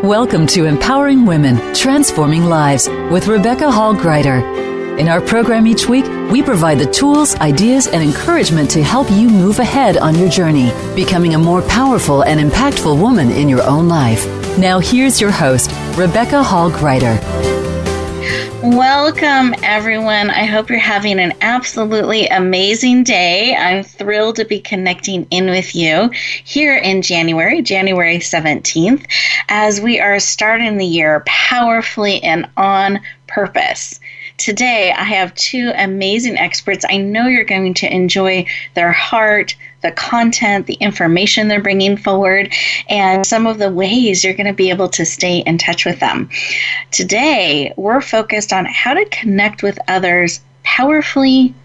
Welcome to Empowering Women, Transforming Lives with Rebecca Hall Gruyter. In our program each week, we provide the tools, ideas, and encouragement to help you move ahead on your journey, becoming a more powerful and impactful woman in your own life. Now here's your host, Rebecca Hall Gruyter. Welcome, everyone. I hope you're having an absolutely amazing day. I'm thrilled to be connecting in with you here in January 17th, as we are starting the year powerfully and on purpose. Today, I have two amazing experts. I know you're going to enjoy their heart, the content, the information they're bringing forward, and some of the ways you're going to be able to stay in touch with them. Today, we're focused on how to connect with others powerfully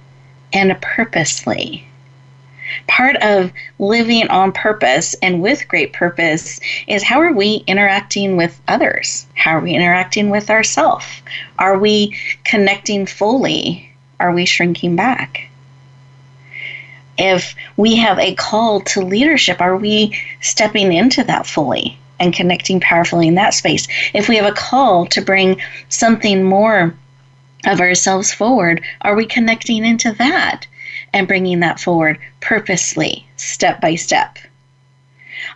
and purposefully. Part of living on purpose and with great purpose is, how are we interacting with others? How are we interacting with ourselves? Are we connecting fully? Are we shrinking back? If we have a call to leadership, are we stepping into that fully and connecting powerfully in that space? If we have a call to bring something more of ourselves forward, are we connecting into that and bringing that forward purposely, step by step?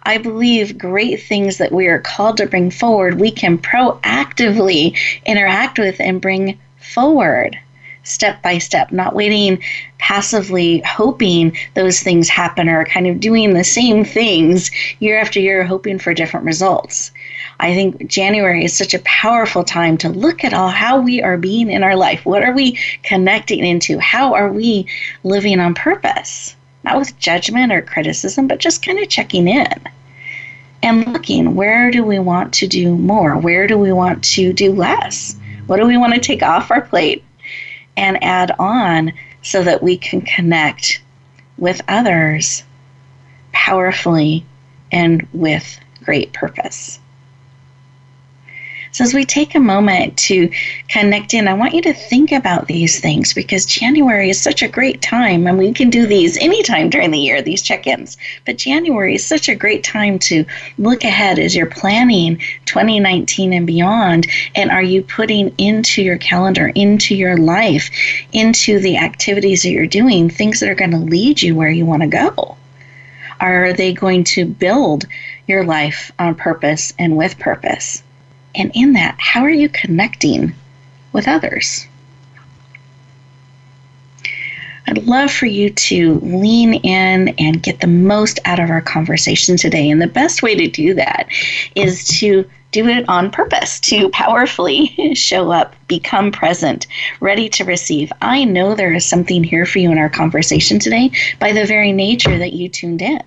I believe great things that we are called to bring forward, we can proactively interact with and bring forward step by step, not waiting passively, hoping those things happen, or kind of doing the same things year after year, hoping for different results. I think January is such a powerful time to look at how we are being in our life. What are we connecting into? How are we living on purpose? Not with judgment or criticism, but just kind of checking in and looking, where do we want to do more? Where do we want to do less? What do we want to take off our plate and add on so that we can connect with others powerfully and with great purpose? So as we take a moment to connect in, I want you to think about these things, because January is such a great time, and we can do these anytime during the year, these check-ins. But January is such a great time to look ahead as you're planning 2019 and beyond. And are you putting into your calendar, into your life, into the activities that you're doing, things that are going to lead you where you want to go? Are they going to build your life on purpose and with purpose? And in that, how are you connecting with others? I'd love for you to lean in and get the most out of our conversation today. And the best way to do that is to do it on purpose, to powerfully show up, become present, ready to receive. I know there is something here for you in our conversation today by the very nature that you tuned in.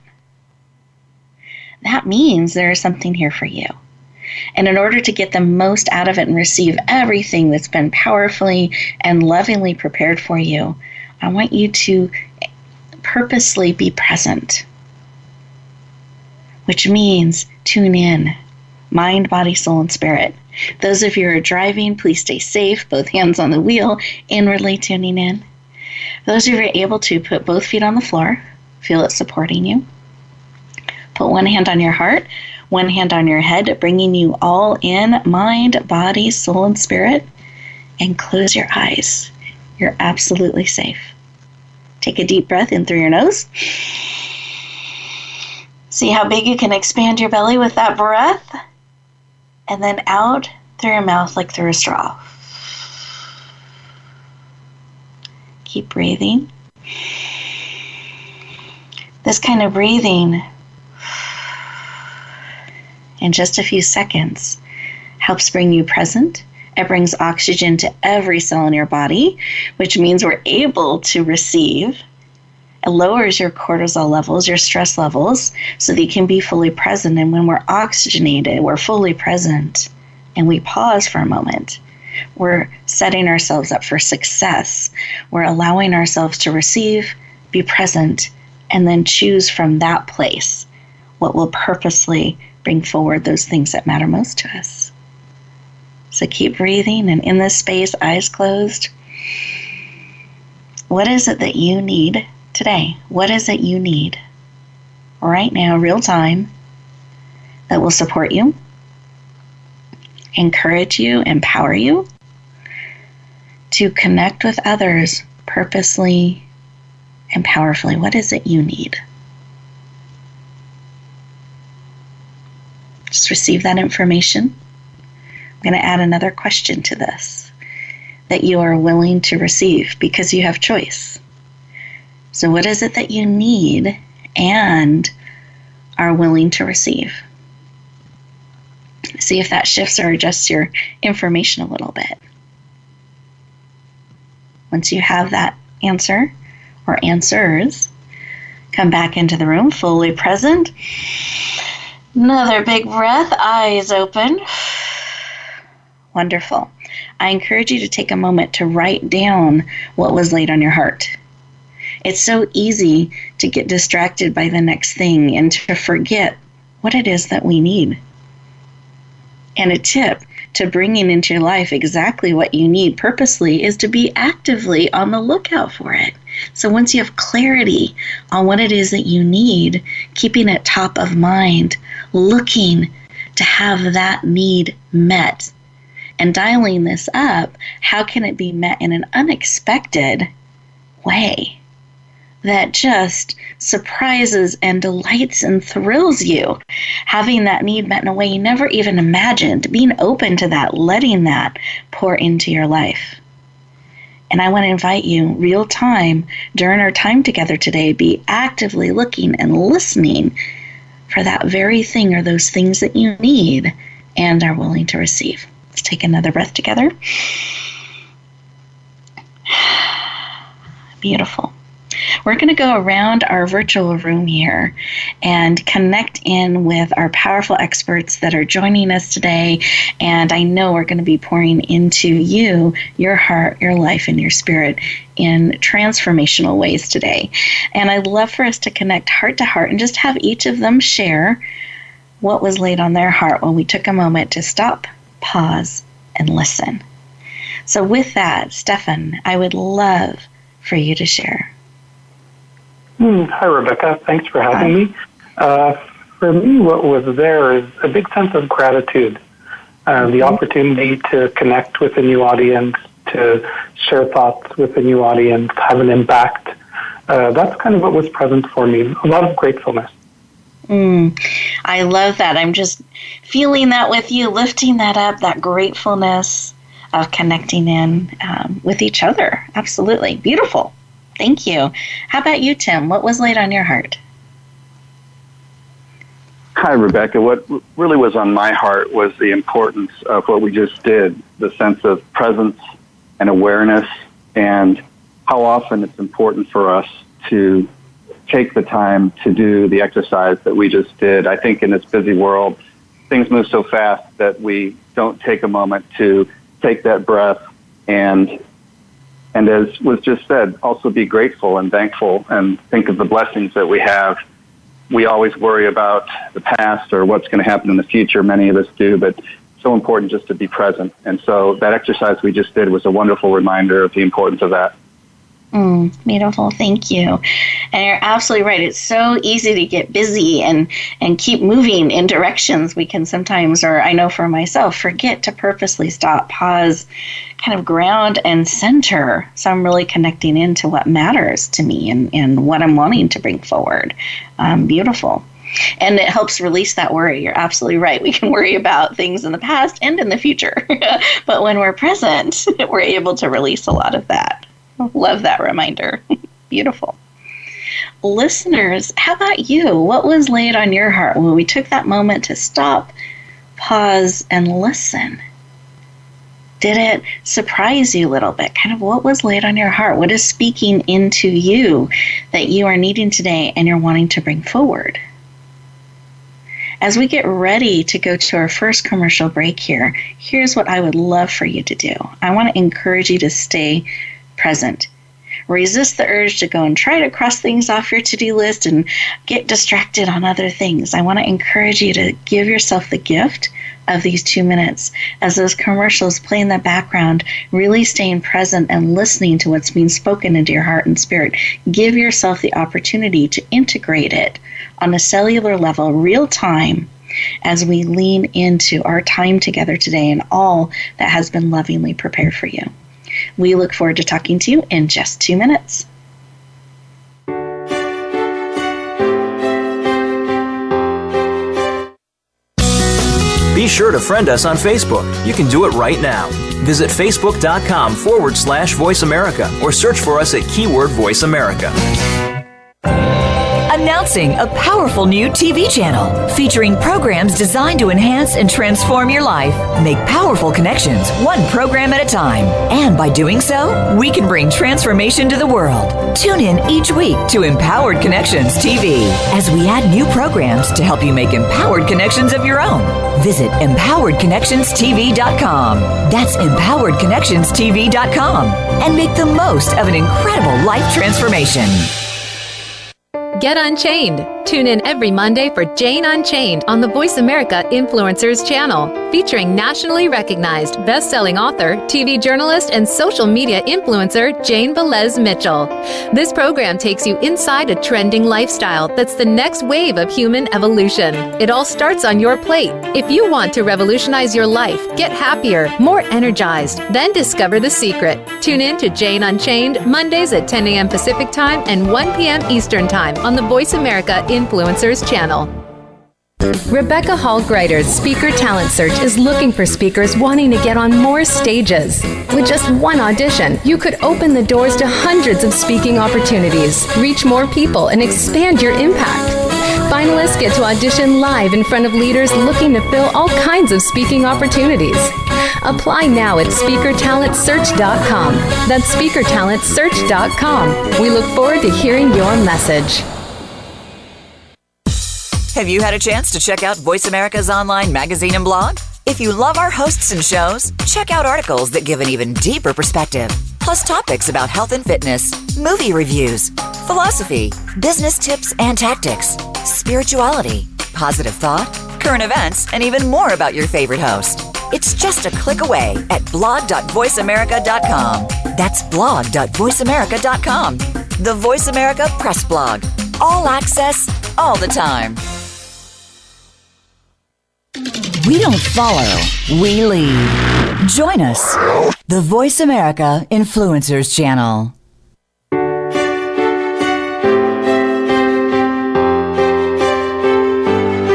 That means there is something here for you. And in order to get the most out of it and receive everything that's been powerfully and lovingly prepared for you, I want you to purposely be present, which means tune in, mind, body, soul, and spirit. Those of you who are driving, please stay safe, both hands on the wheel, inwardly tuning in. Those of you who are able to, put both feet on the floor, feel it supporting you. Put one hand on your heart, one hand on your head, bringing you all in, mind, body, soul, and spirit, and close your eyes. You're absolutely safe. Take a deep breath in through your nose. See how big you can expand your belly with that breath, and then out through your mouth like through a straw. Keep breathing. This kind of breathing in just a few seconds helps bring you present. It brings oxygen to every cell in your body, which means we're able to receive. It lowers your cortisol levels, your stress levels, so that you can be fully present. And when we're oxygenated, we're fully present, and we pause for a moment, we're setting ourselves up for success. We're allowing ourselves to receive, be present, and then choose from that place what will purposely bring forward those things that matter most to us. So keep breathing, and in this space, eyes closed. What is it that you need today? What is it you need right now, real time, that will support you, encourage you, empower you to connect with others purposely and powerfully. What is it you need? Just receive that information. I'm going to add another question to this that you are willing to receive because you have choice. So what is it that you need and are willing to receive? See if that shifts or adjusts your information a little bit. Once you have that answer or answers, come back into the room fully present. Another big breath, eyes open. Wonderful. I encourage you to take a moment to write down what was laid on your heart. It's so easy to get distracted by the next thing and to forget what it is that we need. And a tip to bringing into your life exactly what you need purposely is to be actively on the lookout for it. So once you have clarity on what it is that you need, keeping it top of mind, looking to have that need met, and dialing this up, how can it be met in an unexpected way that just surprises and delights and thrills you? Having that need met in a way you never even imagined, being open to that, letting that pour into your life. And I want to invite you, real time, during our time together today, be actively looking and listening for that very thing or those things that you need and are willing to receive. Let's take another breath together. Beautiful. We're going to go around our virtual room here and connect in with our powerful experts that are joining us today. And I know we're going to be pouring into you, your heart, your life, and your spirit in transformational ways today. And I'd love for us to connect heart to heart and just have each of them share what was laid on their heart when we took a moment to stop, pause, and listen. So with that, Steffan, I would love for you to share. Hi, Rebecca. Thanks for having me. For me, what was there is a big sense of gratitude. The opportunity to connect with a new audience, to share thoughts with a new audience, have an impact. That's kind of what was present for me. A lot of gratefulness. I love that. I'm just feeling that with you, lifting that up, that gratefulness of connecting in with each other. Absolutely. Beautiful. Thank you. How about you, Tim? What was laid on your heart? Hi, Rebecca. What really was on my heart was the importance of what we just did, the sense of presence and awareness, and how often it's important for us to take the time to do the exercise that we just did. I think in this busy world, things move so fast that we don't take a moment to take that breath and as was just said, also be grateful and thankful and think of the blessings that we have. We always worry about the past or what's going to happen in the future. Many of us do, but it's so important just to be present. And so that exercise we just did was a wonderful reminder of the importance of that. Beautiful. Thank you. And you're absolutely right. It's so easy to get busy and keep moving in directions we can sometimes, or I know for myself, forget to purposely stop, pause, kind of ground and center. So I'm really connecting into what matters to me and what I'm wanting to bring forward. Beautiful. And it helps release that worry. You're absolutely right. We can worry about things in the past and in the future. But when we're present, we're able to release a lot of that. Love that reminder. Beautiful. Listeners, how about you? What was laid on your heart when we took that moment to stop, pause, and listen? Did it surprise you a little bit? Kind of what was laid on your heart? What is speaking into you that you are needing today and you're wanting to bring forward? As we get ready to go to our first commercial break here, here's what I would love for you to do. I want to encourage you to stay present. Resist the urge to go and try to cross things off your to-do list and get distracted on other things. I want to encourage you to give yourself the gift of these 2 minutes as those commercials play in the background, really staying present and listening to what's being spoken into your heart and spirit. Give yourself the opportunity to integrate it on a cellular level, real time, as we lean into our time together today and all that has been lovingly prepared for you. We look forward to talking to you in just 2 minutes. Be sure to friend us on Facebook. You can do it right now. Visit facebook.com/Voice America or search for us at keyword Voice America. Announcing a powerful new TV channel featuring programs designed to enhance and transform your life. Make powerful connections, one program at a time. And by doing so, we can bring transformation to the world. Tune in each week to Empowered Connections TV as we add new programs to help you make empowered connections of your own. Visit empoweredconnectionstv.com. That's empoweredconnectionstv.com. And make the most of an incredible life transformation. Get Unchained. Tune in every Monday for Jane Unchained on the Voice America Influencers channel, featuring nationally recognized best-selling author, TV journalist, and social media influencer Jane Velez Mitchell. This program takes you inside a trending lifestyle that's the next wave of human evolution. It all starts on your plate. If you want to revolutionize your life, get happier, more energized, then discover the secret. Tune in to Jane Unchained Mondays at 10 a.m. Pacific Time and 1 p.m. Eastern Time on the Voice America Influencers channel. Rebecca Hall Gruyter's Speaker Talent Search is looking for speakers wanting to get on more stages. With just one audition, you could open the doors to hundreds of speaking opportunities, reach more people, and expand your impact. Finalists get to audition live in front of leaders looking to fill all kinds of speaking opportunities. Apply now at speakertalentsearch.com. That's speakertalentsearch.com. We look forward to hearing your message. Have you had a chance to check out Voice America's online magazine and blog? If you love our hosts and shows, check out articles that give an even deeper perspective, plus topics about health and fitness, movie reviews, philosophy, business tips and tactics, spirituality, positive thought, current events, and even more about your favorite host. It's just a click away at blog.voiceamerica.com. That's blog.voiceamerica.com. The Voice America Press Blog. All access, all the time. We don't follow, we lead. Join us, the Voice America Influencers Channel.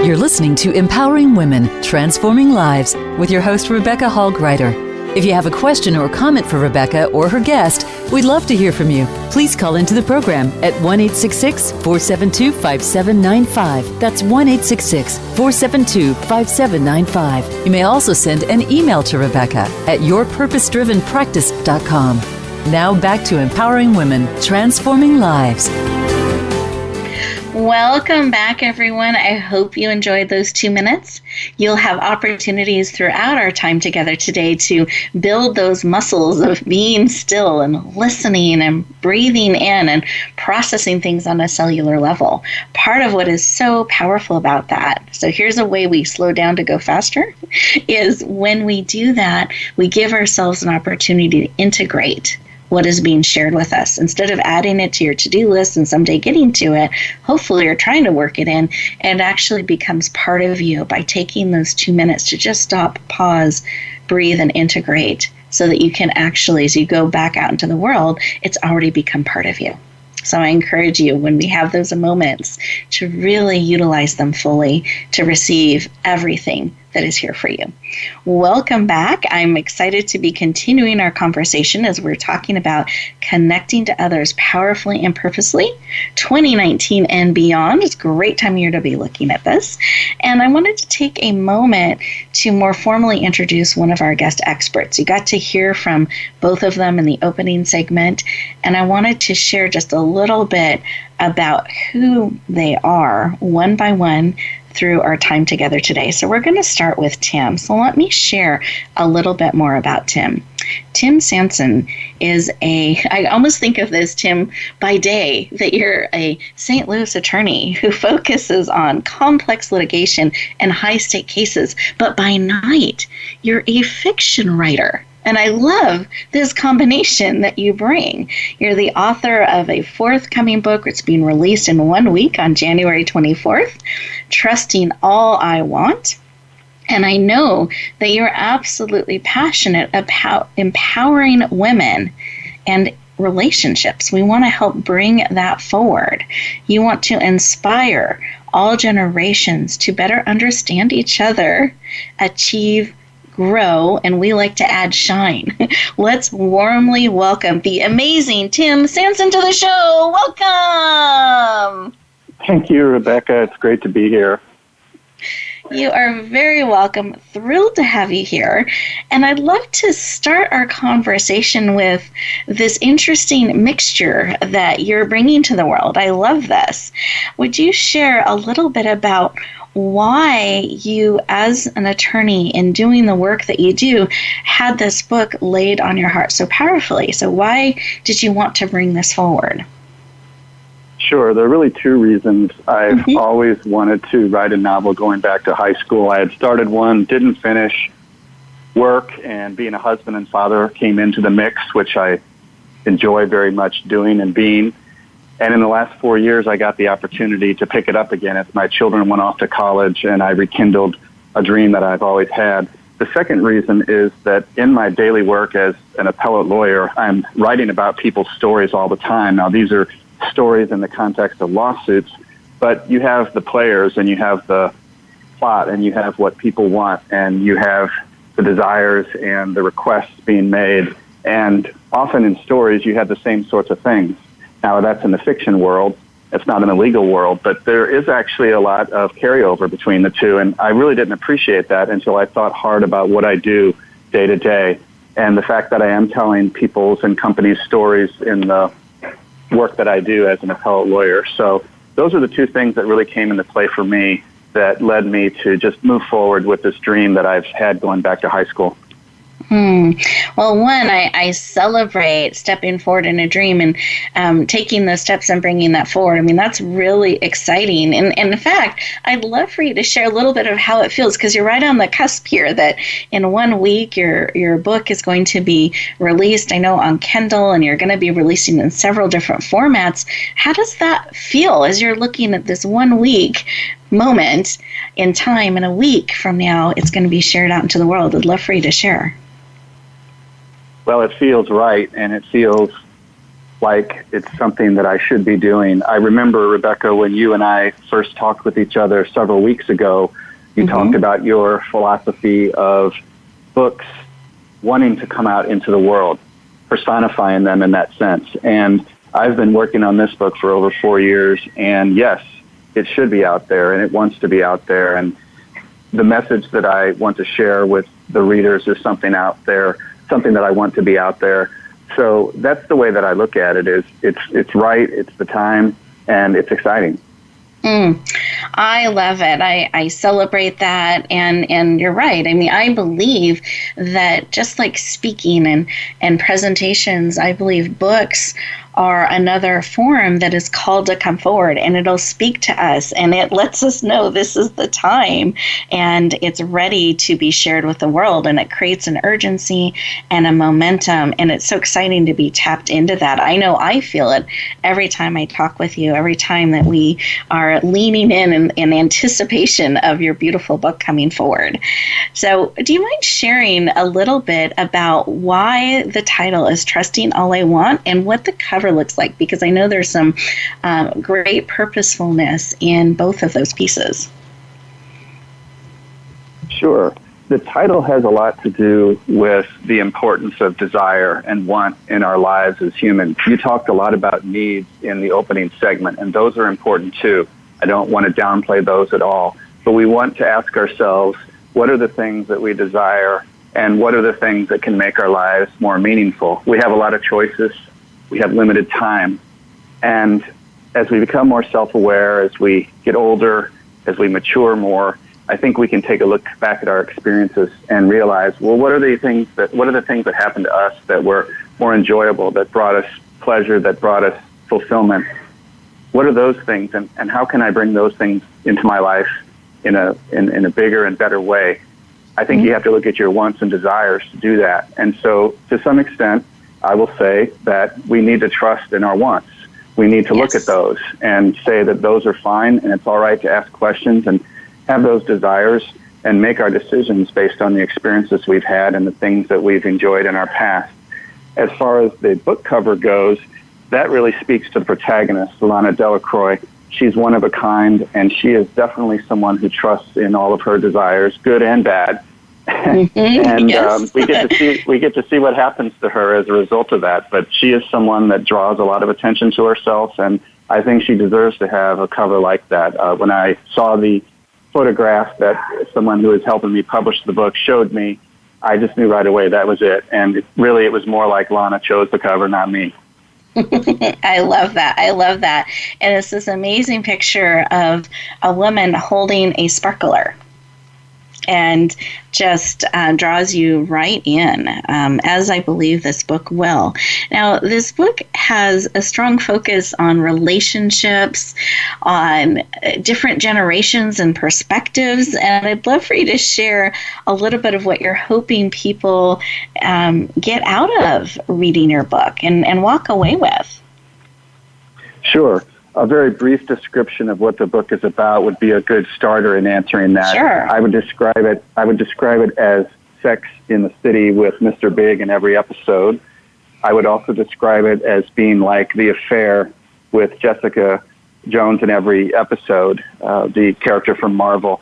You're listening to Empowering Women, Transforming Lives with your host, Rebecca Hall Gruyter. If you have a question or comment for Rebecca or her guest, we'd love to hear from you. Please call into the program at 1-866-472-5795. That's 1-866-472-5795. You may also send an email to Rebecca at yourpurposedrivenpractice.com. Now back to Empowering Women, Transforming Lives. Welcome back, everyone. I hope you enjoyed those 2 minutes. You'll have opportunities throughout our time together today to build those muscles of being still and listening and breathing in and processing things on a cellular level. Part of what is so powerful about that, so here's a way we slow down to go faster, is when we do that, we give ourselves an opportunity to integrate what is being shared with us. Instead of adding it to your to-do list and someday getting to it, hopefully you're trying to work it in, and actually becomes part of you by taking those 2 minutes to just stop, pause, breathe, and integrate so that you can actually, as you go back out into the world, it's already become part of you. So I encourage you, when we have those moments, to really utilize them fully to receive everything that is here for you. Welcome back. I'm excited to be continuing our conversation as we're talking about connecting to others powerfully and purposely, 2019 and beyond. It's a great time of year to be looking at this. And I wanted to take a moment to more formally introduce one of our guest experts. You got to hear from both of them in the opening segment, and I wanted to share just a little bit about who they are, one by one, through our time together today. So we're going to start with Tim. So let me share a little bit more about Tim. Tim Sansone is I almost think of this, Tim, by day, that you're a St. Louis attorney who focuses on complex litigation and high-stake cases, but by night, you're a fiction writer. And I love this combination that you bring. You're the author of a forthcoming book. It's being released in 1 week on January 24th, Trusting All I Want. And I know that you're absolutely passionate about empowering women and relationships. We want to help bring that forward. You want to inspire all generations to better understand each other, achieve, grow, and we like to add shine. Let's warmly welcome the amazing Tim Sansone to the show. Welcome! Thank you, Rebecca. It's great to be here. You are very welcome. Thrilled to have you here. And I'd love to start our conversation with this interesting mixture that you're bringing to the world. I love this. Would you share a little bit about why you, as an attorney, in doing the work that you do, had this book laid on your heart so powerfully? So why did you want to bring this forward? Sure. There are really two reasons. I've always wanted to write a novel going back to high school. I had started one, didn't finish. Work and being a husband and father came into the mix, which I enjoy very much doing and being. And in the last 4 years, I got the opportunity to pick it up again as my children went off to college, and I rekindled a dream that I've always had. The second reason is that in my daily work as an appellate lawyer, I'm writing about people's stories all the time. Now, these are stories in the context of lawsuits, but you have the players and you have the plot and you have what people want and you have the desires and the requests being made. And often in stories, you have the same sorts of things. Now, that's in the fiction world. It's not in the legal world, but there is actually a lot of carryover between the two. And I really didn't appreciate that until I thought hard about what I do day to day. And the fact that I am telling people's and companies' stories in the work that I do as an appellate lawyer. So those are the two things that really came into play for me that led me to just move forward with this dream that I've had going back to high school. Well, one, I celebrate stepping forward in a dream and taking those steps and bringing that forward. I mean, that's really exciting. And in fact, I'd love for you to share a little bit of how it feels, because you're right on the cusp here that in 1 week your book is going to be released, I know, on Kindle, and you're going to be releasing in several different formats. How does that feel as you're looking at this 1 week moment in time, and a week from now it's going to be shared out into the world? I'd love for you to share. Well, it feels right, and it feels like it's something that I should be doing. I remember, Rebecca, when you and I first talked with each other several weeks ago, you talked about your philosophy of books wanting to come out into the world, personifying them in that sense. And I've been working on this book for over 4 years, and yes, it should be out there, and it wants to be out there. And the message that I want to share with the readers is something out there, something that I want to be out there. So that's the way that I look at it. Is it's right, it's the time, and it's exciting. I love it. I celebrate that, and you're right. I mean, I believe that just like speaking and presentations, I believe books are another form that is called to come forward, and it'll speak to us, and it lets us know this is the time, and it's ready to be shared with the world, and it creates an urgency and a momentum, and it's so exciting to be tapped into that. I know I feel it every time I talk with you, every time that we are leaning in anticipation of your beautiful book coming forward. So do you mind sharing a little bit about why the title is Trusting All I Want and what the cover looks like? Because I know there's some great purposefulness in both of those pieces. Sure. The title has a lot to do with the importance of desire and want in our lives as humans. You talked a lot about needs in the opening segment, and those are important too. I don't want to downplay those at all. But we want to ask ourselves, what are the things that we desire, and what are the things that can make our lives more meaningful? We have a lot of choices. We have limited time. And as we become more self-aware, as we get older, as we mature more, I think we can take a look back at our experiences and realize, well, what are the things that happened to us that were more enjoyable, that brought us pleasure, that brought us fulfillment? What are those things, and how can I bring those things into my life in a bigger and better way? I think you have to look at your wants and desires to do that. And so, to some extent, I will say that we need to trust in our wants. We need to look at those and say that those are fine, and it's all right to ask questions and have those desires and make our decisions based on the experiences we've had and the things that we've enjoyed in our past. As far as the book cover goes, that really speaks to the protagonist, Lana Delacroix. She's one of a kind, and she is definitely someone who trusts in all of her desires, good and bad. And we get to see what happens to her as a result of that. But she is someone that draws a lot of attention to herself, and I think she deserves to have a cover like that. When I saw the photograph that someone who was helping me publish the book showed me, I just knew right away that was it. And it was more like Lana chose the cover, not me. I love that. And it's this amazing picture of a woman holding a sparkler, and just draws you right in, as I believe this book will. Now, this book has a strong focus on relationships, on different generations and perspectives, and I'd love for you to share a little bit of what you're hoping people get out of reading your book and walk away with. Sure. A very brief description of what the book is about would be a good starter in answering that. Sure. I would describe it as Sex in the City with Mr. Big in every episode. I would also describe it as being like The Affair with Jessica Jones in every episode, the character from Marvel.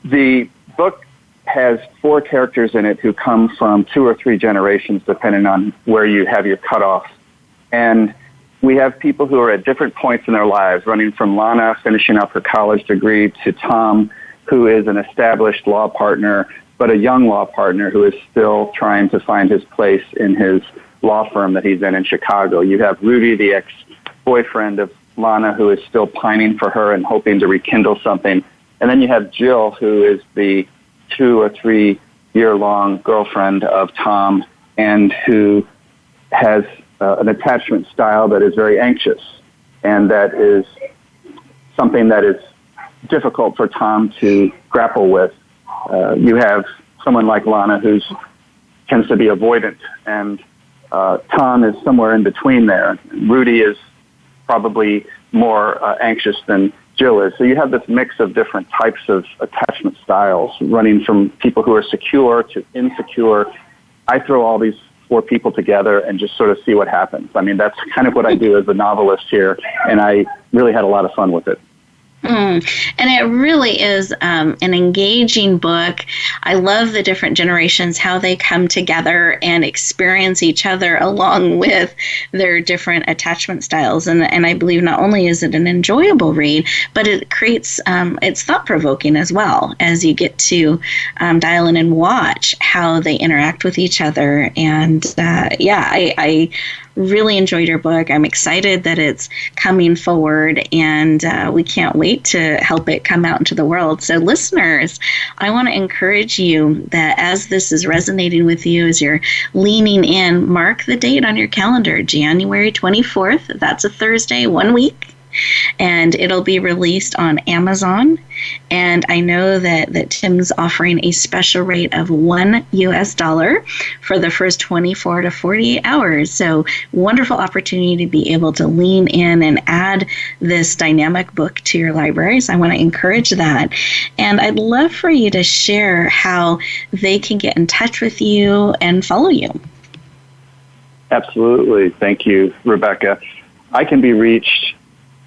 The book has 4 characters in it who come from 2 or 3 generations, depending on where you have your cutoff. And we have people who are at different points in their lives, running from Lana finishing up her college degree to Tom, who is an established law partner, but a young law partner who is still trying to find his place in his law firm that he's in Chicago. You have Rudy, the ex-boyfriend of Lana, who is still pining for her and hoping to rekindle something. And then you have Jill, who is the 2 or 3 year-long girlfriend of Tom, and who has an attachment style that is very anxious, and that is something that is difficult for Tom to grapple with. You have someone like Lana who tends to be avoidant, and Tom is somewhere in between there. Rudy is probably more anxious than Jill is. So you have this mix of different types of attachment styles, running from people who are secure to insecure. I throw all these 4 people together and just sort of see what happens. I mean, that's kind of what I do as a novelist here, and I really had a lot of fun with it. And it really is an engaging book. I love the different generations, how they come together and experience each other along with their different attachment styles. And I believe not only is it an enjoyable read, but it creates, it's thought-provoking as well, as you get to dial in and watch how they interact with each other. And I really enjoyed your book. I'm excited that it's coming forward, and we can't wait to help it come out into the world. So listeners, I want to encourage you that as this is resonating with you, as you're leaning in, mark the date on your calendar, January 24th. That's a Thursday, 1 week. And it'll be released on Amazon. And I know that Tim's offering a special rate of $1 for the first 24 to 48 hours. So wonderful opportunity to be able to lean in and add this dynamic book to your library. So I want to encourage that. And I'd love for you to share how they can get in touch with you and follow you. Absolutely. Thank you, Rebecca. I can be reached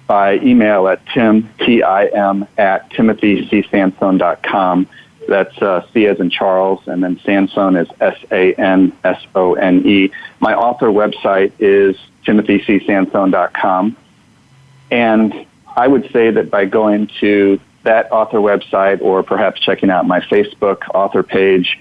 by email at tim@timothycsansone.com. That's C as in Charles, and then Sansone is Sansone. My author website is timothycsansone.com. And I would say that by going to that author website, or perhaps checking out my Facebook author page,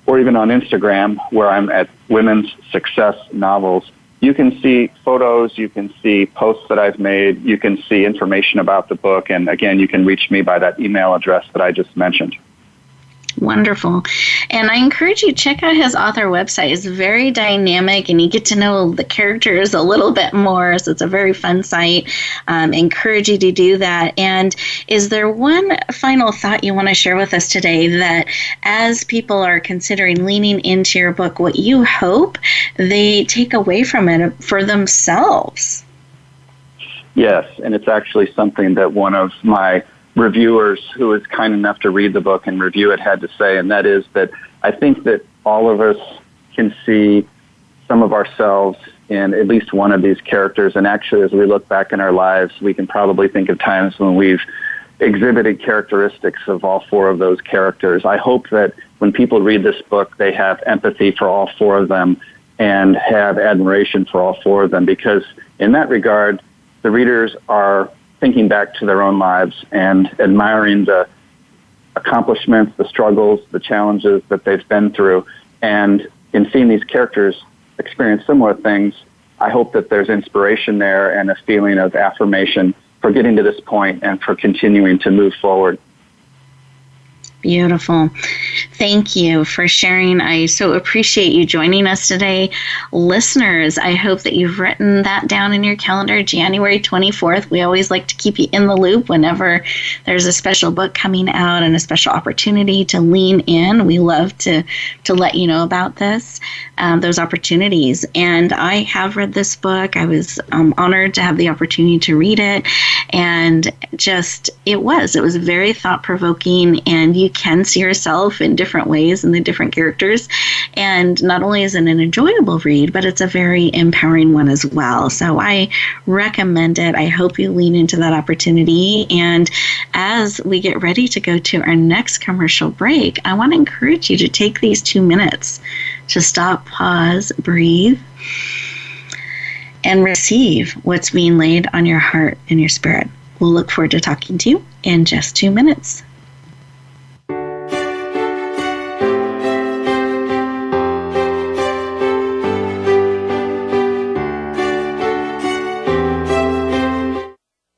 or even on Instagram, where I'm at Women's Success Novels, you can see photos, you can see posts that I've made, you can see information about the book, and again, you can reach me by that email address that I just mentioned. Wonderful. And I encourage you to check out his author website. It's very dynamic and you get to know the characters a little bit more. So it's a very fun site. Encourage you to do that. And is there one final thought you want to share with us today that as people are considering leaning into your book, what you hope they take away from it for themselves? Yes, and it's actually something that one of my reviewers who was kind enough to read the book and review it had to say, and that is that I think that all of us can see some of ourselves in at least one of these characters, and actually as we look back in our lives, we can probably think of times when we've exhibited characteristics of all four of those characters. I hope that when people read this book, they have empathy for all four of them and have admiration for all four of them, because in that regard, the readers are thinking back to their own lives and admiring the accomplishments, the struggles, the challenges that they've been through. And in seeing these characters experience similar things, I hope that there's inspiration there and a feeling of affirmation for getting to this point and for continuing to move forward. Beautiful. Thank you for sharing. I so appreciate you joining us today. Listeners, I hope that you've written that down in your calendar, January 24th. We always like to keep you in the loop whenever there's a special book coming out and a special opportunity to lean in. We love to let you know about this, those opportunities. And I have read this book. I was honored to have the opportunity to read it. And it was very thought-provoking, and you can see yourself in different ways in the different characters. And not only is it an enjoyable read, but it's a very empowering one as well. So I recommend it. I hope you lean into that opportunity. And as we get ready to go to our next commercial break, I want to encourage you to take these 2 minutes to stop, pause, breathe, and receive what's being laid on your heart and your spirit. We'll look forward to talking to you in just 2 minutes.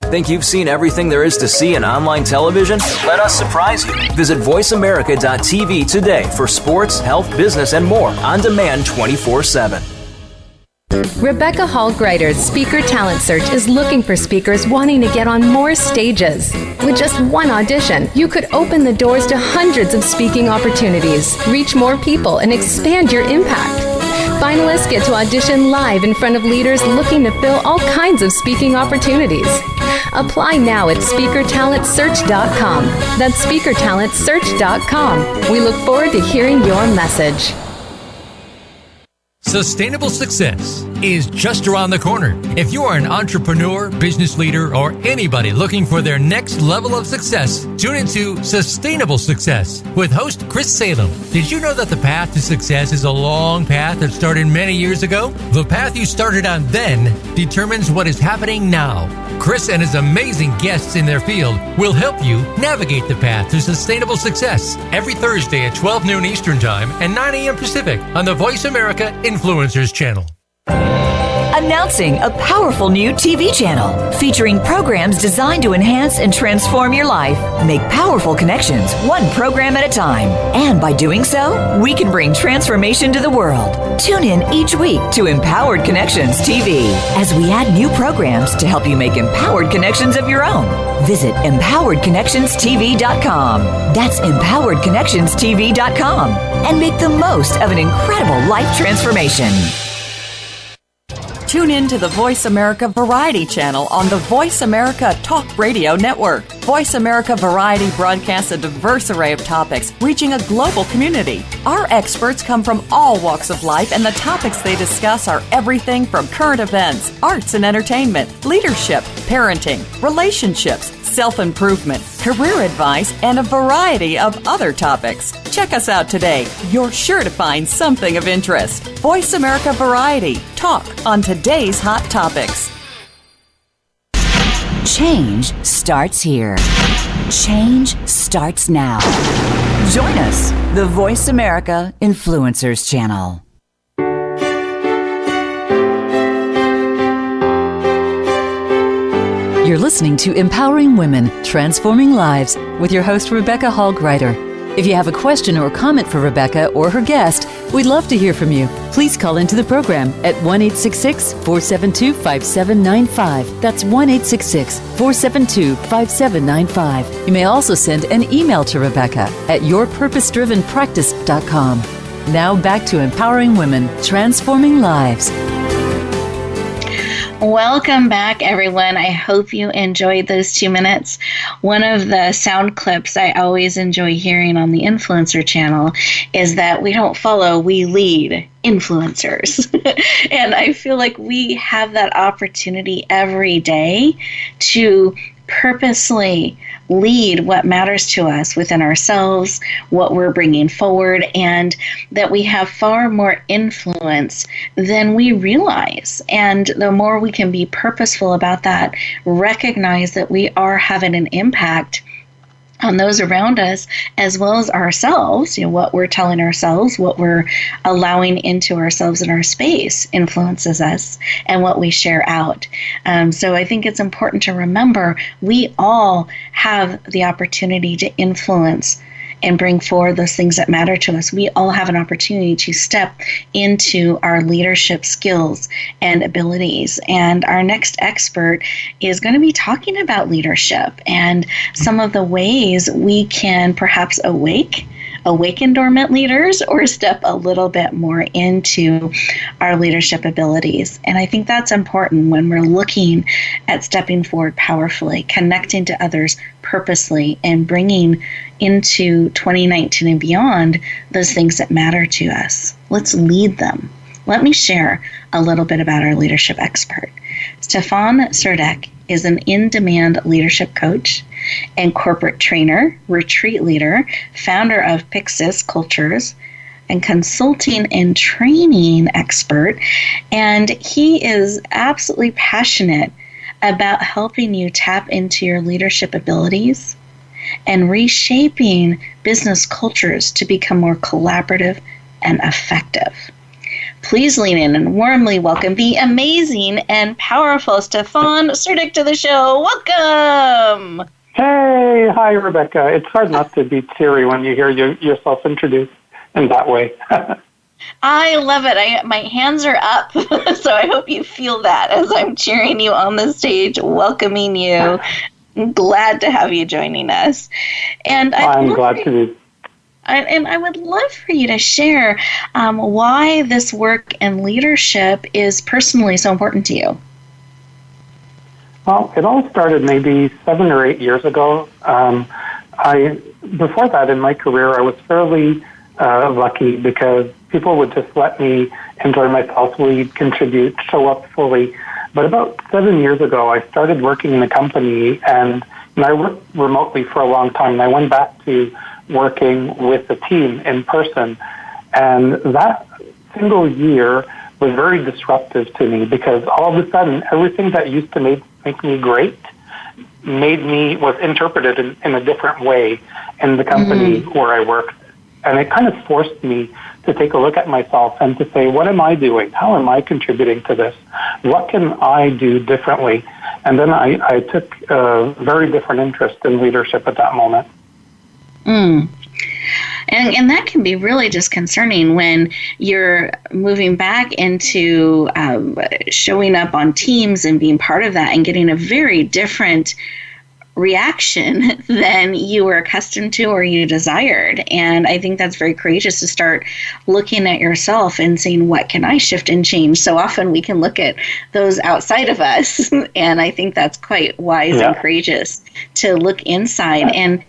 Think you've seen everything there is to see in online television? Let us surprise you. Visit voiceamerica.tv today for sports, health, business, and more on demand 24/7. Rebecca Hall Gruyter's Speaker Talent Search is looking for speakers wanting to get on more stages. With just one audition, you could open the doors to hundreds of speaking opportunities, reach more people, and expand your impact. Finalists get to audition live in front of leaders looking to fill all kinds of speaking opportunities. Apply now at speakertalentsearch.com. That's speakertalentsearch.com. We look forward to hearing your message. Sustainable success is just around the corner. If you are an entrepreneur, business leader, or anybody looking for their next level of success, tune into Sustainable Success with host Chris Salem. Did you know that the path to success is a long path that started many years ago? The path you started on then determines what is happening now. Chris and his amazing guests in their field will help you navigate the path to sustainable success every Thursday at 12 noon Eastern Time and 9 a.m. Pacific on the Voice America Influencers Channel. Announcing a powerful new TV channel featuring programs designed to enhance and transform your life. Make powerful connections, one program at a time. And by doing so, we can bring transformation to the world. Tune in each week to Empowered Connections TV as we add new programs to help you make empowered connections of your own. Visit empoweredconnectionstv.com. That's empoweredconnectionstv.com. And make the most of an incredible life transformation. Tune in to the Voice America Variety channel on the Voice America Talk Radio Network. Voice America Variety broadcasts a diverse array of topics, reaching a global community. Our experts come from all walks of life, and the topics they discuss are everything from current events, arts and entertainment, leadership, parenting, relationships, self-improvement, career advice, and a variety of other topics. Check us out today. You're sure to find something of interest. Voice America Variety. Talk on today's hot topics. Change starts here. Change starts now. Join us, the Voice America Influencers Channel. You're listening to Empowering Women, Transforming Lives with your host, Rebecca Hall Gruyter. If you have a question or comment for Rebecca or her guest, we'd love to hear from you. Please call into the program at 1-866-472-5795. That's 1-866-472-5795. You may also send an email to Rebecca at yourpurposedrivenpractice.com. Now back to empowering women, transforming lives. Welcome back, everyone. I hope you enjoyed those 2 minutes. One of the sound clips I always enjoy hearing on the Influencer channel is that we don't follow, we lead influencers. And I feel like we have that opportunity every day to purposely lead what matters to us within ourselves, what we're bringing forward, and that we have far more influence than we realize. And the more we can be purposeful about that, recognize that we are having an impact on those around us as well as ourselves, what we're telling ourselves, what we're allowing into ourselves in our space influences us and what we share out. So I think it's important to remember we all have the opportunity to influence and bring forward those things that matter to us. We all have an opportunity to step into our leadership skills and abilities. And our next expert is going to be talking about leadership and some of the ways we can perhaps awaken dormant leaders or step a little bit more into our leadership abilities. And I think that's important when we're looking at stepping forward powerfully, connecting to others purposely, and bringing into 2019 and beyond those things that matter to us. Let's lead them. Let me share a little bit about our leadership expert. Steffan Surdek is an in-demand leadership coach and corporate trainer, retreat leader, founder of Pyxis Cultures, and consulting and training expert. And he is absolutely passionate about helping you tap into your leadership abilities and reshaping business cultures to become more collaborative and effective. Please lean in and warmly welcome the amazing and powerful Steffan Surdek to the show. Welcome! Hey, hi, Rebecca. It's hard not to be teary when you hear yourself introduced in that way. I love it. My hands are up, so I hope you feel that as I'm cheering you on the stage, welcoming you. I'm glad to have you joining us. And I'm glad to be. And I would love for you to share why this work and leadership is personally so important to you. Well, it all started maybe 7 or 8 years ago. Before that, in my career, I was fairly lucky because people would just let me enjoy myself, lead, contribute, show up fully. But about 7 years ago, I started working in a company, and I worked remotely for a long time. And I went back to working with the team in person. And that single year was very disruptive to me because all of a sudden, everything that used to make me great was interpreted in a different way in the company where I worked. And it kind of forced me to take a look at myself and to say, what am I doing? How am I contributing to this? What can I do differently? And then I took a very different interest in leadership at that moment. And that can be really disconcerting when you're moving back into showing up on teams and being part of that and getting a very different reaction than you were accustomed to or you desired. And I think that's very courageous to start looking at yourself and saying, what can I shift and change? So often we can look at those outside of us. And I think that's quite wise and courageous to look inside. And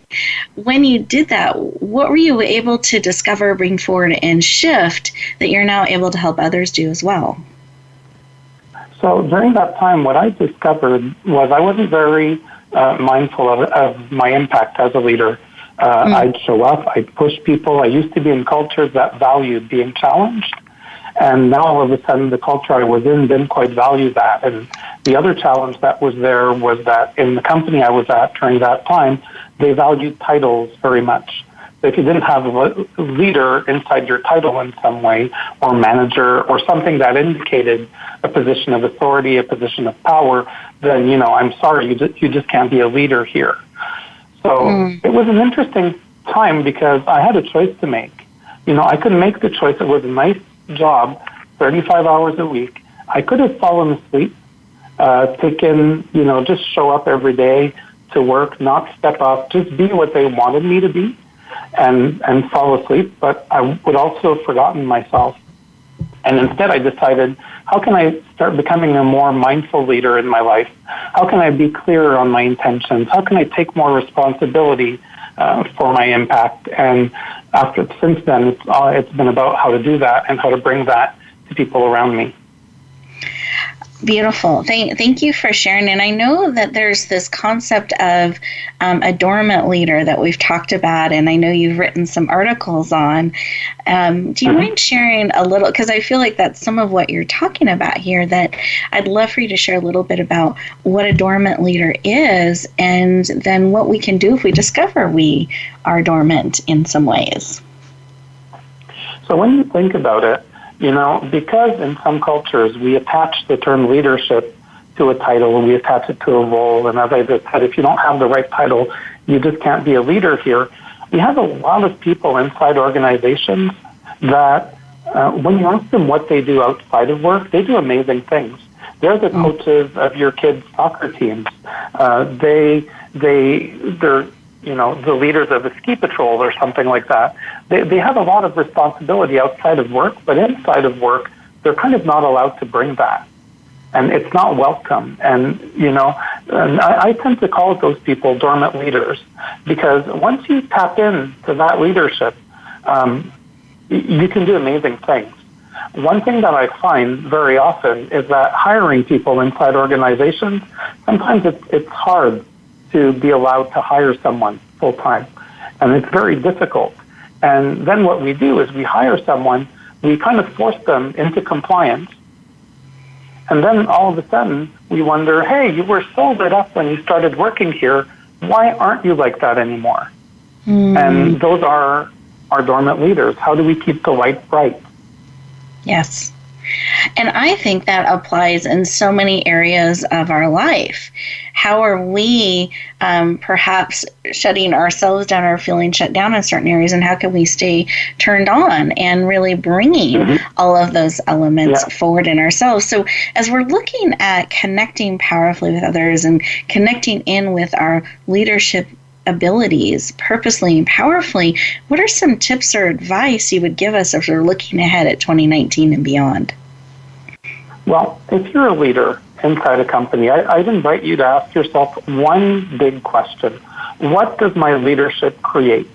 when you did that, what were you able to discover, bring forward, and shift that you're now able to help others do as well? So during that time, what I discovered was I wasn't very mindful of my impact as a leader. I'd show up, I'd push people. I used to be in cultures that valued being challenged. And now all of a sudden the culture I was in didn't quite value that. And the other challenge that was there was that in the company I was at during that time, they valued titles very much. So if you didn't have a leader inside your title in some way, or manager, or something that indicated a position of authority, a position of power, then, I'm sorry, you just can't be a leader here. So it was an interesting time because I had a choice to make. I could make the choice. It was a nice job, 35 hours a week. I could have fallen asleep, just show up every day to work, not step up, just be what they wanted me to be and fall asleep. But I would also have forgotten myself. And instead I decided, how can I start becoming a more mindful leader in my life? How can I be clearer on my intentions? How can I take more responsibility for my impact? And since then, it's been about how to do that and how to bring that to people around me. Beautiful. Thank you for sharing. And I know that there's this concept of a dormant leader that we've talked about, and I know you've written some articles on. Do you mind sharing a little, because I feel like that's some of what you're talking about here, that I'd love for you to share a little bit about what a dormant leader is and then what we can do if we discover we are dormant in some ways. So when you think about it, because in some cultures we attach the term leadership to a title and we attach it to a role, and as I just said, if you don't have the right title, you just can't be a leader here. We have a lot of people inside organizations that when you ask them what they do outside of work, they do amazing things. They're the coaches of your kids' soccer teams. They're the leaders of the ski patrol or something like that. They have a lot of responsibility outside of work, but inside of work, they're kind of not allowed to bring that. And it's not welcome. And, I tend to call those people dormant leaders because once you tap into that leadership, you can do amazing things. One thing that I find very often is that hiring people inside organizations, sometimes it's hard to be allowed to hire someone full-time. And it's very difficult. And then what we do is we hire someone, we kind of force them into compliance. And then all of a sudden, we wonder, hey, you were so lit up when you started working here. Why aren't you like that anymore? And those are our dormant leaders. How do we keep the light bright? Yes. And I think that applies in so many areas of our life. How are we perhaps shutting ourselves down or feeling shut down in certain areas, and how can we stay turned on and really bringing all of those elements forward in ourselves? So as we're looking at connecting powerfully with others and connecting in with our leadership abilities purposely and powerfully, what are some tips or advice you would give us if we're looking ahead at 2019 and beyond? Well, if you're a leader inside a company, I'd invite you to ask yourself one big question. What does my leadership create?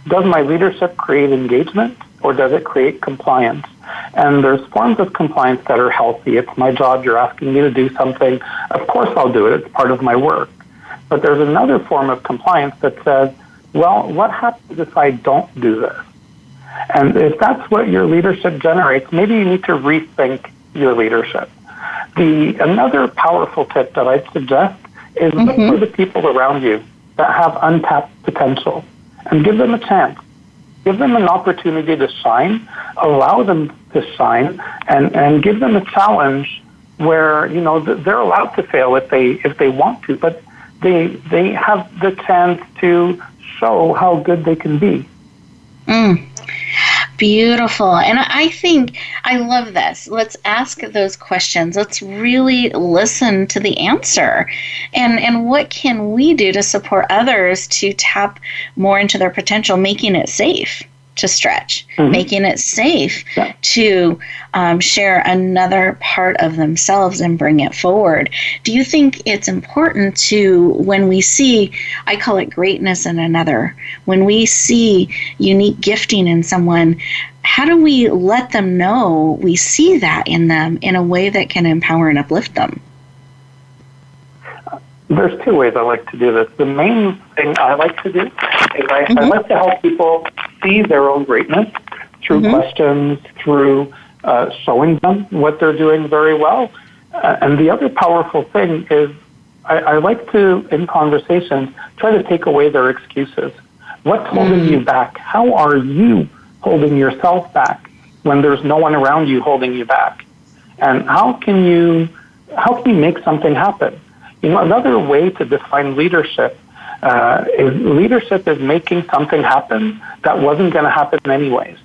Does my leadership create engagement, or does it create compliance? And there's forms of compliance that are healthy. It's my job. You're asking me to do something. Of course I'll do it. It's part of my work. But there's another form of compliance that says, well, what happens if I don't do this? And if that's what your leadership generates, maybe you need to rethink your leadership. Another powerful tip that I'd suggest is look for the people around you that have untapped potential and give them a chance. Give them an opportunity to shine, allow them to shine, and give them a challenge where, they're allowed to fail if they want to, but they have the chance to show how good they can be. Beautiful. And I think I love this. Let's ask those questions. Let's really listen to the answer. And what can we do to support others to tap more into their potential, making it safe to stretch, making it safe to share another part of themselves and bring it forward? Do you think it's important to, when we see, I call it greatness in another, when we see unique gifting in someone, how do we let them know we see that in them in a way that can empower and uplift them? There's two ways I like to do this. The main thing I like to do is I like to help people see their own greatness through questions, through showing them what they're doing very well. And the other powerful thing is I like to, in conversations, try to take away their excuses. What's holding you back? How are you holding yourself back when there's no one around you holding you back? And how can you make something happen? Another way to define leadership Leadership is making something happen that wasn't going to happen anyways.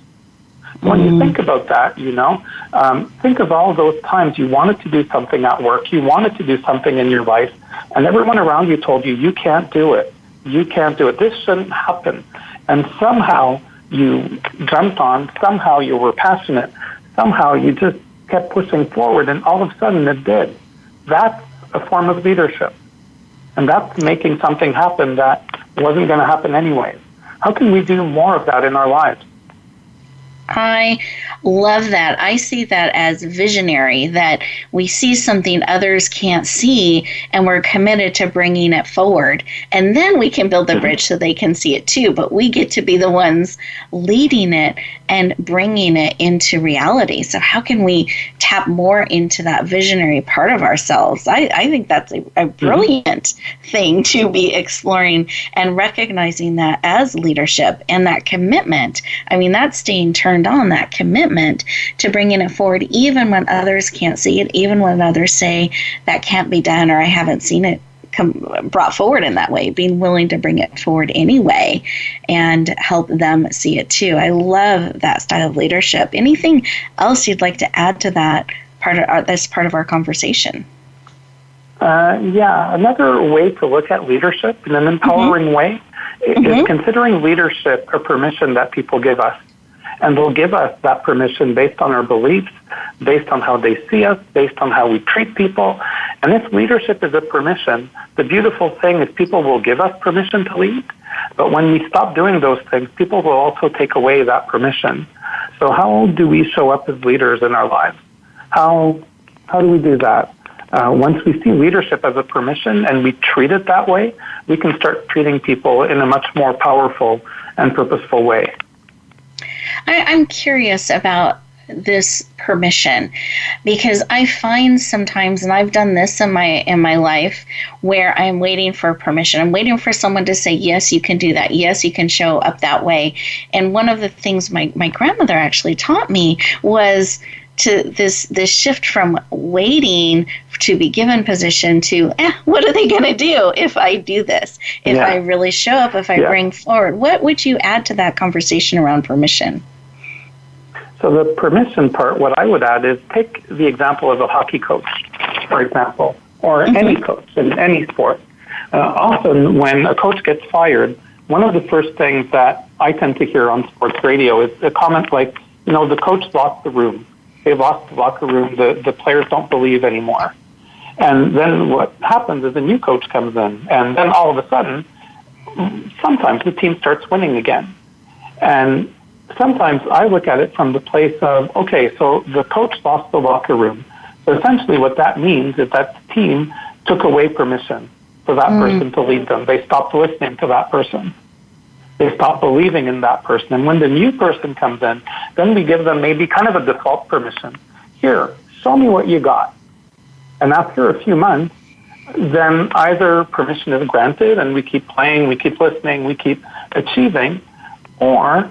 When you think about that, think of all those times you wanted to do something at work, you wanted to do something in your life, and everyone around you told you, you can't do it. You can't do it. This shouldn't happen. And somehow you jumped on, somehow you were passionate, somehow you just kept pushing forward, and all of a sudden it did. That's a form of leadership. And that's making something happen that wasn't going to happen anyways. How can we do more of that in our lives? I love that. I see that as visionary, that we see something others can't see and we're committed to bringing it forward. And then we can build the bridge so they can see it too. But we get to be the ones leading it and bringing it into reality. So how can we tap more into that visionary part of ourselves? I think that's a brilliant thing to be exploring and recognizing that as leadership and that commitment. I mean, that's staying turned on, that commitment to bringing it forward, even when others can't see it, even when others say that can't be done or I haven't seen it brought forward in that way, being willing to bring it forward anyway and help them see it too. I love that style of leadership. Anything else you'd like to add to that part of our conversation? Another way to look at leadership in an empowering way is considering leadership a permission that people give us. And they'll give us that permission based on our beliefs, based on how they see us, based on how we treat people. And if leadership is a permission, the beautiful thing is people will give us permission to lead. But when we stop doing those things, people will also take away that permission. So how do we show up as leaders in our lives? How do we do that? Once we see leadership as a permission and we treat it that way, we can start treating people in a much more powerful and purposeful way. I'm curious about this permission, because I find sometimes, and I've done this in my life, where I'm waiting for permission. I'm waiting for someone to say, yes, you can do that. Yes, you can show up that way. And one of the things my grandmother actually taught me was to this shift from waiting to be given position to, what are they going to do if I do this? If I really show up, if I bring forward, what would you add to that conversation around permission? So the permission part, what I would add is take the example of a hockey coach, for example, or any coach in any sport. Often when a coach gets fired, one of the first things that I tend to hear on sports radio is a comment like, the coach lost the room. They lost the locker room. The players don't believe anymore. And then what happens is a new coach comes in, and then all of a sudden, sometimes the team starts winning again. And sometimes I look at it from the place of, okay, so the coach lost the locker room. So essentially what that means is that the team took away permission for that person to lead them. They stopped listening to that person. They stop believing in that person. And when the new person comes in, then we give them maybe kind of a default permission. Here, show me what you got. And after a few months, then either permission is granted and we keep playing, we keep listening, we keep achieving, or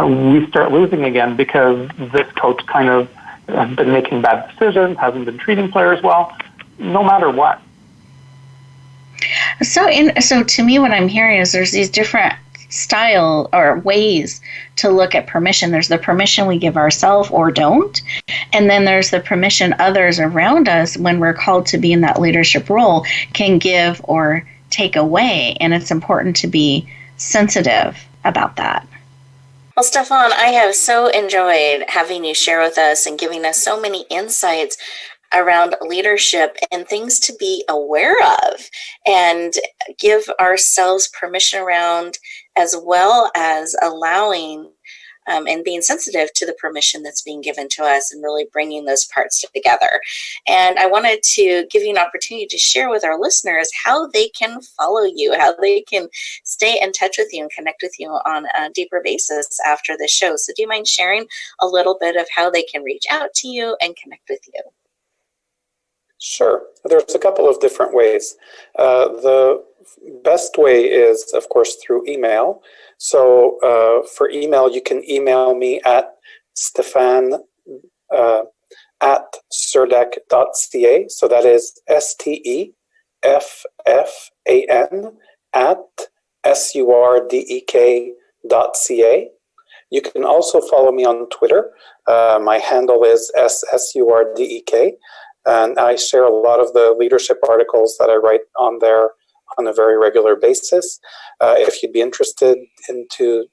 we start losing again because this coach kind of has been making bad decisions, hasn't been treating players well, no matter what. So to me, what I'm hearing is there's these different style or ways to look at permission. There's the permission we give ourselves or don't, and then there's the permission others around us, when we're called to be in that leadership role, can give or take away. And it's important to be sensitive about that. Well, Steffan, I have so enjoyed having you share with us and giving us so many insights around leadership and things to be aware of and give ourselves permission around, as well as allowing and being sensitive to the permission that's being given to us and really bringing those parts together. And I wanted to give you an opportunity to share with our listeners how they can follow you, how they can stay in touch with you and connect with you on a deeper basis after the show. So do you mind sharing a little bit of how they can reach out to you and connect with you? Sure. There's a couple of different ways. The best way is, of course, through email. So for email, you can email me at Steffan at Surdek.ca. So that is STEFFAN at surdek.ca. You can also follow me on Twitter. My handle is @surdek, and I share a lot of the leadership articles that I write on there on a very regular basis. If you'd be interested into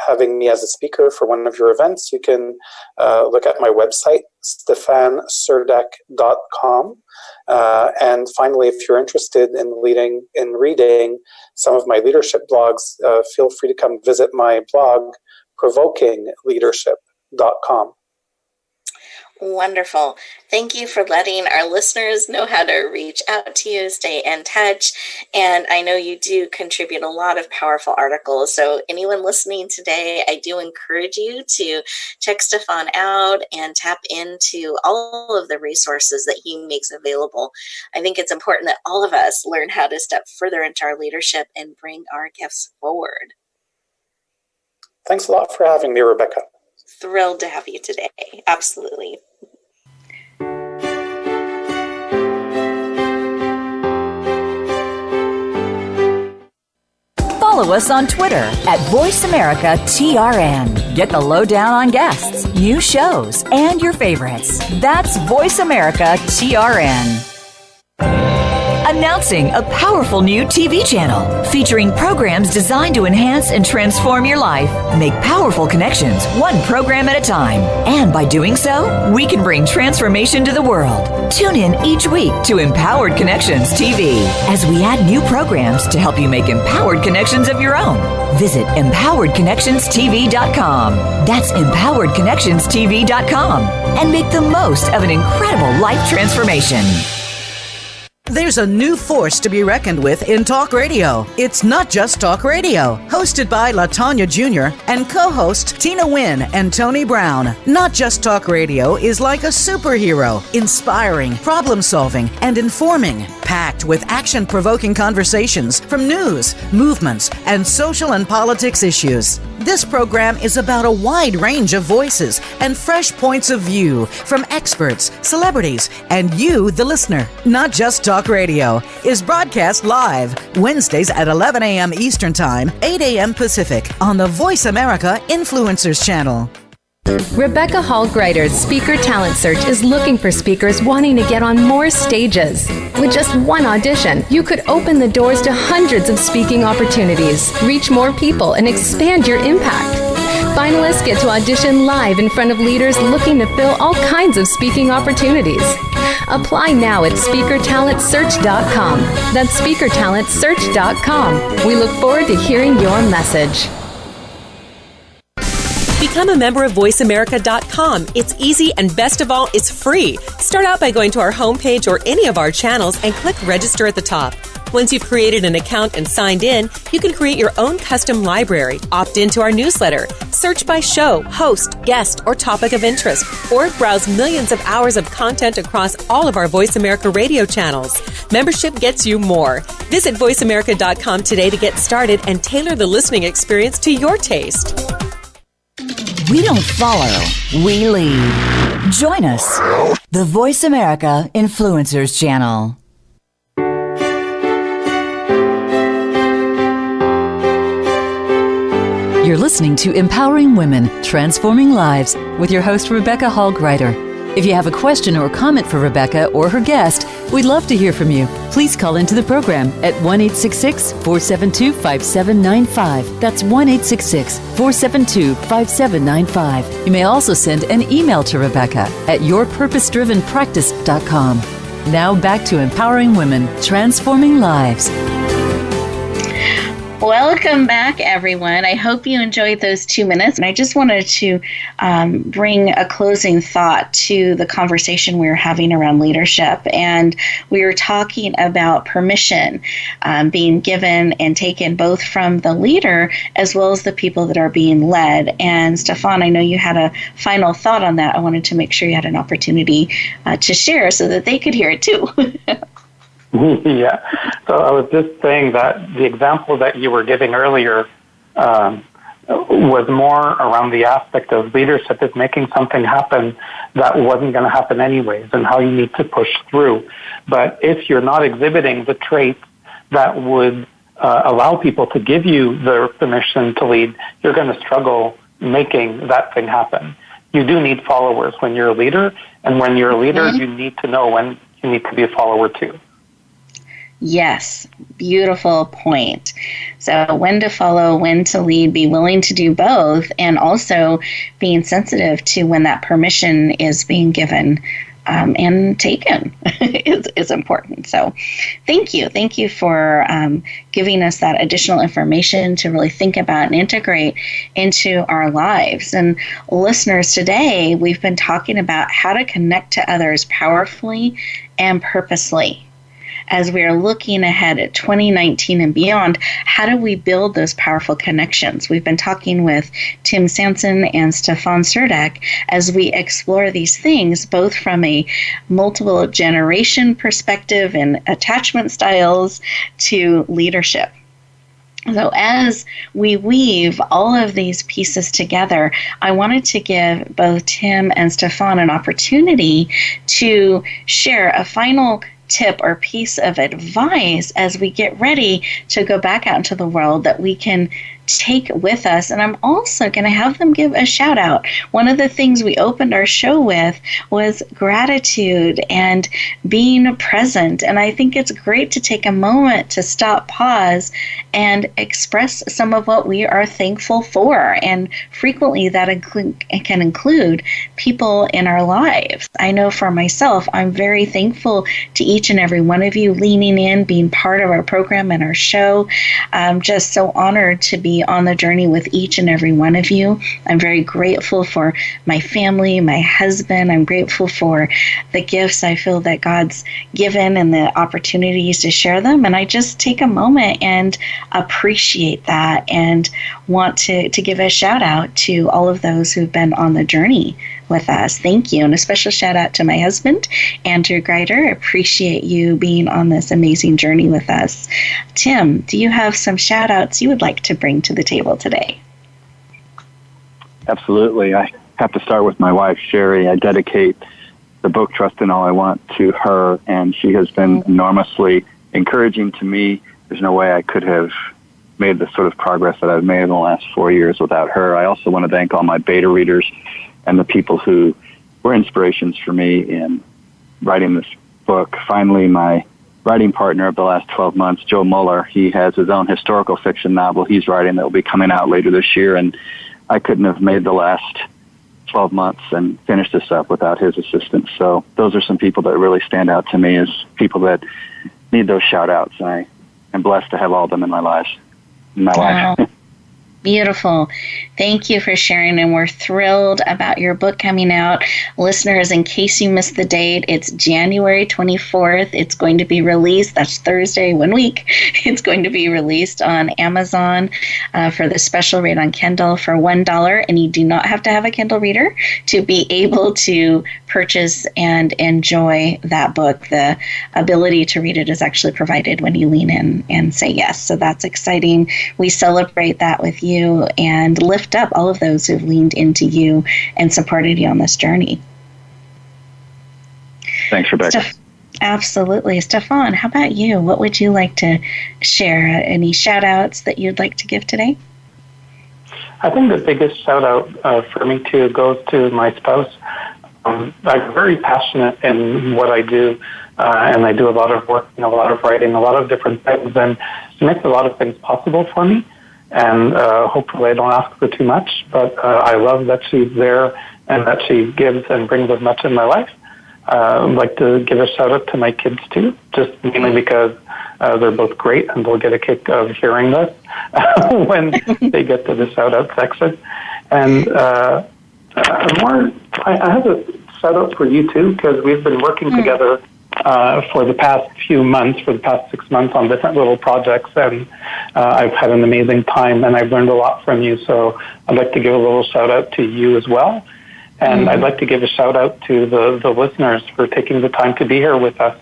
having me as a speaker for one of your events, you can look at my website, steffansurdek.com. And finally, if you're interested in reading some of my leadership blogs, feel free to come visit my blog, provokingleadership.com. Wonderful. Thank you for letting our listeners know how to reach out to you, stay in touch. And I know you do contribute a lot of powerful articles. So anyone listening today, I do encourage you to check Steffan out and tap into all of the resources that he makes available. I think it's important that all of us learn how to step further into our leadership and bring our gifts forward. Thanks a lot for having me, Rebecca. Thrilled to have you today. Absolutely. Follow us on Twitter @VoiceAmericaTRN. Get the lowdown on guests, new shows, and your favorites. That's Voice America TRN. Announcing a powerful new TV channel featuring programs designed to enhance and transform your life. Make powerful connections, one program at a time. And by doing so, we can bring transformation to the world. Tune in each week to Empowered Connections TV as we add new programs to help you make empowered connections of your own. Visit empoweredconnectionstv.com. That's empoweredconnectionstv.com. And make the most of an incredible life transformation. There's a new force to be reckoned with in talk radio. It's not just talk radio. Hosted by LaTanya Jr. and co-host Tina Wynn and Tony Brown. Not Just Talk Radio is like a superhero, inspiring, problem-solving, and informing. Packed with action-provoking conversations from news, movements, and social and politics issues. This program is about a wide range of voices and fresh points of view from experts, celebrities, and you, the listener. Not Just Talk Radio is broadcast live Wednesdays at 11 a.m. Eastern Time, 8 a.m. Pacific on the Voice America Influencers Channel. Rebecca Hall Gruyter's Speaker Talent Search is looking for speakers wanting to get on more stages. With just one audition, you could open the doors to hundreds of speaking opportunities, reach more people, and expand your impact. Finalists get to audition live in front of leaders looking to fill all kinds of speaking opportunities. Apply now at speakertalentsearch.com. That's speakertalentsearch.com. We look forward to hearing your message. Become a member of VoiceAmerica.com. It's easy, and best of all, it's free. Start out by going to our homepage or any of our channels and click register at the top. Once you've created an account and signed in, you can create your own custom library, opt into our newsletter, search by show, host, guest, or topic of interest, or browse millions of hours of content across all of our Voice America radio channels. Membership gets you more. Visit VoiceAmerica.com today to get started and tailor the listening experience to your taste. We don't follow, we lead. Join us, the Voice America Influencers Channel. You're listening to Empowering Women, Transforming Lives with your host, Rebecca Hall Gruyter. If you have a question or comment for Rebecca or her guest, we'd love to hear from you. Please call into the program at 1-866-472-5795. That's 1-866-472-5795. You may also send an email to Rebecca at yourpurposedrivenpractice.com. Now back to Empowering Women, Transforming Lives. Welcome back, everyone. I hope you enjoyed those 2 minutes. And I just wanted to bring a closing thought to the conversation we were having around leadership. And we were talking about permission being given and taken both from the leader as well as the people that are being led. And Steffan, I know you had a final thought on that. I wanted to make sure you had an opportunity to share so that they could hear it too. Yeah. So I was just saying that the example that you were giving earlier was more around the aspect of leadership is making something happen that wasn't going to happen anyways and how you need to push through. But if you're not exhibiting the traits that would allow people to give you their permission to lead, you're going to struggle making that thing happen. You do need followers when you're a leader, and when you're a leader, you need to know when you need to be a follower too. Yes, beautiful point. So when to follow, when to lead, be willing to do both, and also being sensitive to when that permission is being given and taken is important. So thank you. Thank you for giving us that additional information to really think about and integrate into our lives. And listeners, today we've been talking about how to connect to others powerfully and purposely. As we are looking ahead at 2019 and beyond, how do we build those powerful connections? We've been talking with Tim Sansone and Steffan Surdek as we explore these things, both from a multiple generation perspective and attachment styles to leadership. So as we weave all of these pieces together, I wanted to give both Tim and Steffan an opportunity to share a final tip or piece of advice as we get ready to go back out into the world that we can take with us. And I'm also going to have them give a shout out. One of the things we opened our show with was gratitude and being present. And I think it's great to take a moment to stop, pause, and express some of what we are thankful for. And frequently that can include people in our lives. I know for myself, I'm very thankful to each and every one of you leaning in, being part of our program and our show. I'm just so honored to be on the journey with each and every one of you. I'm very grateful for my family, my husband. I'm grateful for the gifts I feel that God's given and the opportunities to share them. And I just take a moment and appreciate that and want to give a shout out to all of those who've been on the journey with us. Thank you. And a special shout out to my husband, Andrew Gruyter. I appreciate you being on this amazing journey with us. Tim, do you have some shout outs you would like to bring to the table today? Absolutely. I have to start with my wife, Sherry. I dedicate the book Trust in All I Want to her, and she has been enormously encouraging to me. There's no way I could have made the sort of progress that I've made in the last 4 years without her. I also want to thank all my beta readers and the people who were inspirations for me in writing this book. Finally, my writing partner of the last 12 months, Joe Muller, he has his own historical fiction novel he's writing that will be coming out later this year, and I couldn't have made the last 12 months and finished this up without his assistance. So those are some people that really stand out to me as people that need those shout-outs, and I am blessed to have all of them in my life. Wow. Beautiful. Thank you for sharing, and we're thrilled about your book coming out. Listeners, in case you missed the date, it's January 24th. It's going to be released. That's Thursday, 1 week. It's going to be released on Amazon for the special rate on Kindle for $1, and you do not have to have a Kindle reader to be able to purchase and enjoy that book. The ability to read it is actually provided when you lean in and say yes. So that's exciting. We celebrate that with you and lift up all of those who've leaned into you and supported you on this journey. Thanks, Rebecca. Absolutely. Steffan, how about you? What would you like to share? Any shout outs that you'd like to give today? I think the biggest shout out for me too goes to my spouse. I'm very passionate in what I do, and I do a lot of work, a lot of writing, a lot of different things, and she makes a lot of things possible for me. And hopefully I don't ask for too much, but I love that she's there and that she gives and brings as much in my life. I'd like to give a shout out to my kids too, just mainly because they're both great and they'll get a kick of hearing this when they get to the shout out section. And I have a shout out for you too, because we've been working together for the past few months, for the past 6 months on different little projects, and I've had an amazing time and I've learned a lot from you. So I'd like to give a little shout out to you as well. And I'd like to give a shout out to the listeners for taking the time to be here with us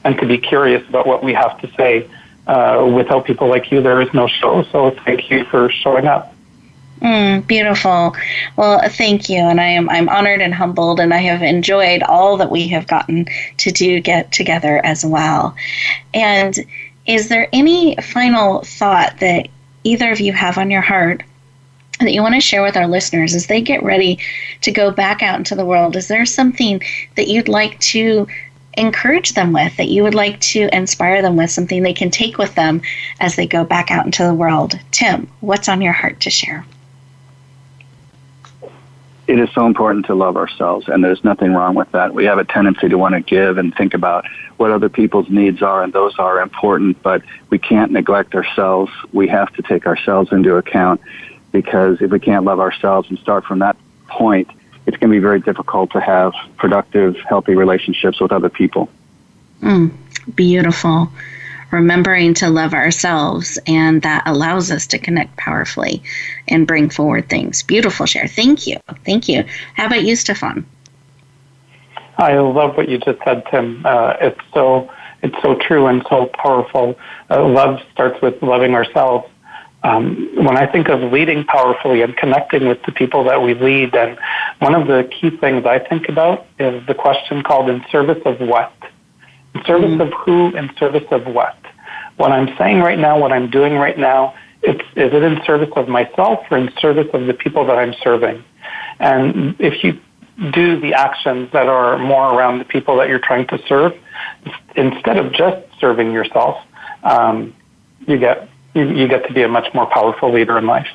and to be curious about what we have to say. Without people like you, there is no show. So thank you for showing up. Beautiful. Well, thank you. And I'm honored and humbled, and I have enjoyed all that we have gotten to get together as well. And is there any final thought that either of you have on your heart that you want to share with our listeners as they get ready to go back out into the world? Is there something that you'd like to encourage them with, that you would like to inspire them with, something they can take with them as they go back out into the world? Tim, what's on your heart to share? It is so important to love ourselves, and there's nothing wrong with that. We have a tendency to want to give and think about what other people's needs are, and those are important, but we can't neglect ourselves. We have to take ourselves into account, because if we can't love ourselves and start from that point, it's going to be very difficult to have productive, healthy relationships with other people. Beautiful. Remembering to love ourselves, and that allows us to connect powerfully and bring forward things. Beautiful share. Thank you. Thank you. How about you, Steffan? I love what you just said, Tim. It's so true and so powerful. Love starts with loving ourselves. When I think of leading powerfully and connecting with the people that we lead, and one of the key things I think about is the question called in service of what? In service of who, in service of what? What I'm saying right now, what I'm doing right now, is it in service of myself or in service of the people that I'm serving? And if you do the actions that are more around the people that you're trying to serve, instead of just serving yourself, you get to be a much more powerful leader in life.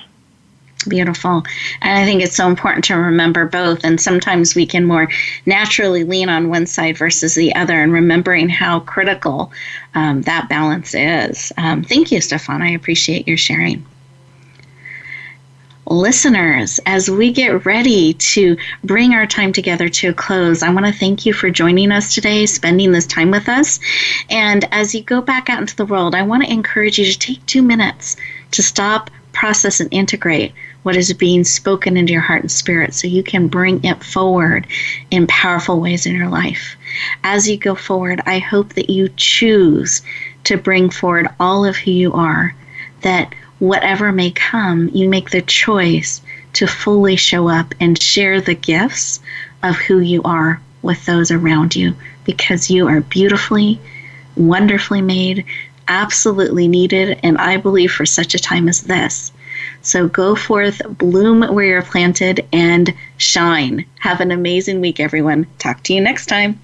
Beautiful. And I think it's so important to remember both. And sometimes we can more naturally lean on one side versus the other, and remembering how critical that balance is. Thank you, Steffan. I appreciate your sharing. Listeners, as we get ready to bring our time together to a close, I want to thank you for joining us today, spending this time with us. And as you go back out into the world, I want to encourage you to take 2 minutes to stop, process, and integrate what is being spoken into your heart and spirit so you can bring it forward in powerful ways in your life. As you go forward, I hope that you choose to bring forward all of who you are, that whatever may come, you make the choice to fully show up and share the gifts of who you are with those around you, because you are beautifully, wonderfully made, absolutely needed, and I believe for such a time as this. So go forth, bloom where you're planted, and shine. Have an amazing week, everyone. Talk to you next time.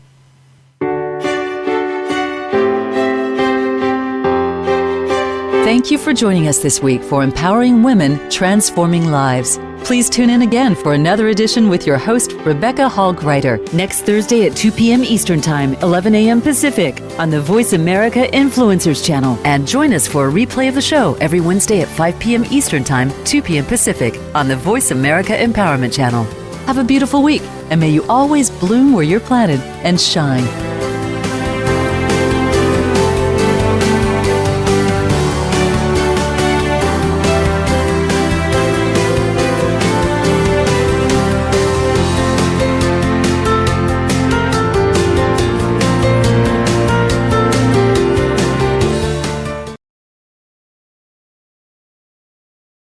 Thank you for joining us this week for Empowering Women, Transforming Lives. Please tune in again for another edition with your host, Rebecca Hall Gruyter, next Thursday at 2 p.m. Eastern Time, 11 a.m. Pacific, on the Voice America Influencers channel. And join us for a replay of the show every Wednesday at 5 p.m. Eastern Time, 2 p.m. Pacific, on the Voice America Empowerment channel. Have a beautiful week, and may you always bloom where you're planted and shine.